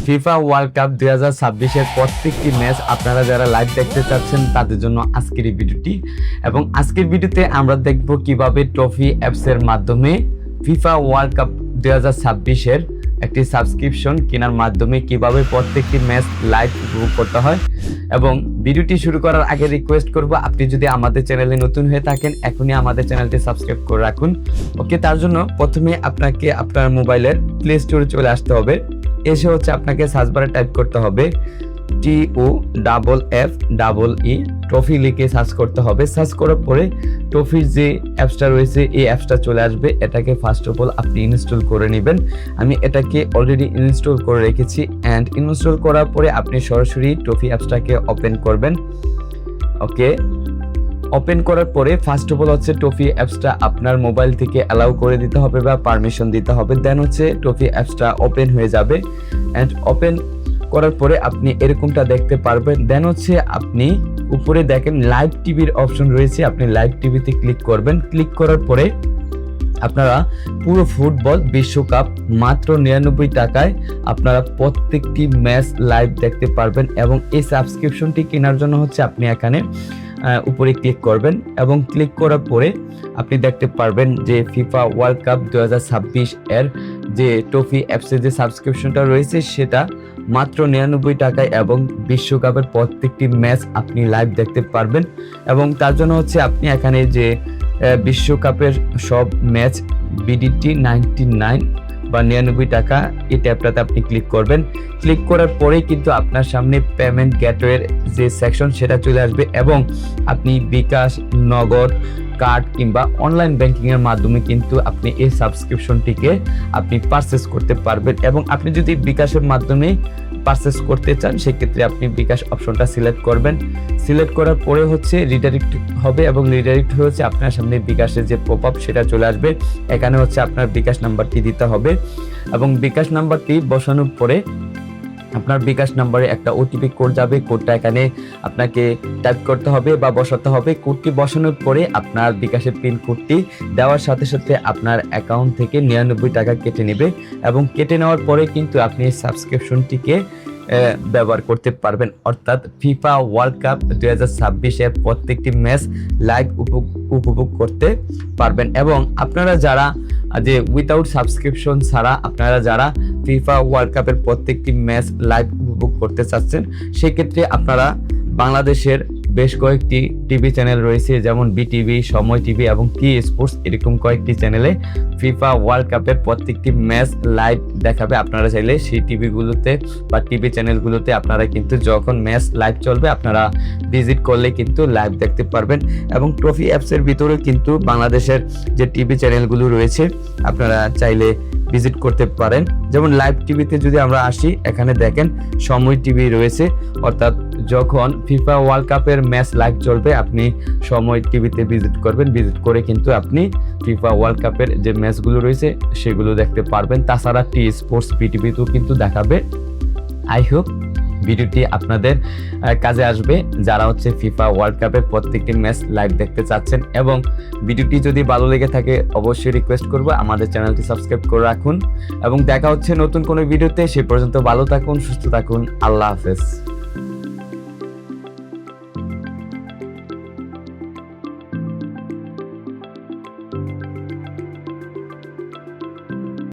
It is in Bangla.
ফিফা ওয়ার্ল্ড কাপ 2026-এর প্রত্যেকটি ম্যাচ আপনারা যারা লাইভ দেখতে চাচ্ছেন তাদের জন্য আজকের এই ভিডিওটি। এবং আজকের ভিডিওতে আমরা দেখব কিভাবে ট্রফি অ্যাপসের মাধ্যমে ফিফা ওয়ার্ল্ড কাপ 2026-এর একটি সাবস্ক্রিপশন কেনার মাধ্যমে কিভাবে প্রত্যেকটি ম্যাচ লাইভ উপভোগ করতে হয়। এবং ভিডিওটি শুরু করার আগে রিকোয়েস্ট করব, আপনি যদি আমাদের চ্যানেলে নতুন হয়ে থাকেন এখনই আমাদের চ্যানেলটি সাবস্ক্রাইব করে রাখুন। ওকে, তার জন্য প্রথমে আপনাকে আপনার মোবাইলের প্লে স্টোরে চলে আসতে হবে। এসে আপনাকে সার্চ বারে টাইপ করতে হবে TOFFEE ট্রফি লিখে সার্চ করতে হবে। সার্চ করার পরে ট্রফির যে অ্যাপসটা রয়েছে এই অ্যাপসটা চলে আসবে। এটাকে ফার্স্ট অফ অল আপনি ইনস্টল করে নেবেন। আমি এটাকে অলরেডি ইনস্টল করে রেখেছি। অ্যান্ড ইনস্টল করার পরে আপনি সরাসরি ট্রফি অ্যাপসটাকে ওপেন করবেন। ওকে, ওপেন করার পরে ফার্স্ট অফ অল ট্রফি অ্যাপসটা আপনার মোবাইল থেকে অ্যালাউ করে দিতে হবে বা পারমিশন দিতে হবে। দেন ট্রফি অ্যাপসটা ওপেন হয়ে যাবে। অ্যান্ড ওপেন করার পরে আপনি এরকমটা দেখতে পারবেন। দেন আপনি উপরে দেখেন লাইভ টিভির অপশন রয়েছে, আপনি লাইভ টিভিতে ক্লিক করবেন। ক্লিক করার পরে আপনারা পুরো ফুটবল বিশ্বকাপ মাত্র 99 টাকায় আপনারা প্রত্যেকটি ম্যাচ লাইভ দেখতে পারবেন। এবং এই সাবস্ক্রিপশনটি কেনার জন্য আপনি এখানে উপরে ক্লিক করবেন এবং ক্লিক করার পরে আপনি দেখতে পারবেন যে ফিফা ওয়ার্ল্ড কাপ 2026 এর যে ট্রফি অ্যাপসের যে সাবস্ক্রিপশনটা রয়েছে সেটা মাত্র 99 টাকায় এবং বিশ্বকাপের প্রত্যেকটি ম্যাচ আপনি লাইভ দেখতে পারবেন। এবং তার জন্য আপনি এখানে যে বিশ্বকাপের সব ম্যাচ বিডিটি 99 বা 99 টাকা এই ট্যাবটাতে আপনি ক্লিক করবেন। ক্লিক করার পরেই কিন্তু আপনার সামনে পেমেন্ট গেটওয়ের যে সেকশন সেটা চলে আসবে এবং আপনি বিকাশ, নগদ, কার্ড কিংবা অনলাইন ব্যাংকিংয়ের মাধ্যমে কিন্তু আপনি এই সাবস্ক্রিপশনটিকে আপনি পারচেস করতে পারবেন। এবং আপনি যদি বিকাশের মাধ্যমে পারচেস করতে চান সেক্ষেত্রে আপনি বিকাশ অপশনটা সিলেক্ট করবেন। সিলেক্ট করার পরে রিডাইরেক্ট হবে এবং রিডাইরেক্ট হয়ে আপনার সামনে বিকাশের যে পপ আপ সেটা চলে আসবে। এখানে আপনার বিকাশ নাম্বারটি দিতে হবে এবং বিকাশ নাম্বারটি বসানোর পরে আপনার বিকাশ নাম্বারে একটা ওটিপি কোড যাবে। কোডটা এখানে আপনাকে টাইপ করতে হবে বা বসাতে হবে। কোডটি বসানোর পরে আপনার বিকাশের পিন কোডটি দেওয়ার সাথে সাথে আপনার অ্যাকাউন্ট থেকে 99 টাকা কেটে নেবে এবং কেটে নেওয়ার পরে কিন্তু আপনি এই সাবস্ক্রিপশনটিকে ব্যবহার করতে পারবেন। অর্থাৎ ফিফা ওয়ার্ল্ড কাপ 2026 এর প্রত্যেকটি ম্যাচ লাইভ উপভোগ করতে পারবেন। এবং আপনারা যারা যে উইথাউট সাবস্ক্রিপশন ছাড়া আপনারা যারা ফিফা ওয়ার্ল্ড কাপের প্রত্যেকটি ম্যাচ লাইভ উপভোগ করতে চাচ্ছেন সেক্ষেত্রে আপনারা বাংলাদেশের বেশ কয়েকটি টিভি চ্যানেল রয়েছে, যেমন বিটিভি, সময় টিভি এবং টি স্পোর্টস, এরকম কয়েকটি চ্যানেলে ফিফা ওয়ার্ল্ড কাপের প্রত্যেকটি ম্যাচ লাইভ দেখাবে। আপনারা চাইলে সেই টিভিগুলোতে বা টিভি চ্যানেলগুলোতে আপনারা কিন্তু যখন ম্যাচ লাইভ চলবে আপনারা ভিজিট করলে কিন্তু লাইভ দেখতে পারবেন। এবং ট্রফি অ্যাপসের ভিতরে কিন্তু বাংলাদেশের যে টিভি চ্যানেলগুলো রয়েছে আপনারা চাইলে ভিজিট করতে পারেন। যেমন লাইভ টিভিতে যদি আমরা আসি, এখানে দেখেন সময় টিভি রয়েছে। অর্থাৎ যখন ফিফা ওয়ার্ল্ড কাপের ম্যাচ লাইভ চলবে আপনি সময় টিভিতে ভিজিট করবেন। ভিজিট করে কিন্তু আপনি ফিফা ওয়ার্ল্ড কাপের যে ম্যাচগুলো রয়েছে সেগুলো দেখতে পারবেন। তাছাড়া টি স্পোর্টস বিটিভিতেও কিন্তু দেখাবে। আই হোপ ভিডিওটি আপনাদের কাজে আসবে যারা ফিফা ওয়ার্ল্ড কাপের প্রত্যেকটি ম্যাচ লাইভ দেখতে চাচ্ছেন। এবং ভিডিওটি যদি ভালো লেগে থাকে অবশ্যই রিকোয়েস্ট করব আমাদের চ্যানেলটি সাবস্ক্রাইব করে রাখুন। এবং দেখা হচ্ছে নতুন কোনো ভিডিওতে। সে পর্যন্ত ভালো থাকুন, সুস্থ থাকুন। আল্লাহ হাফেজ।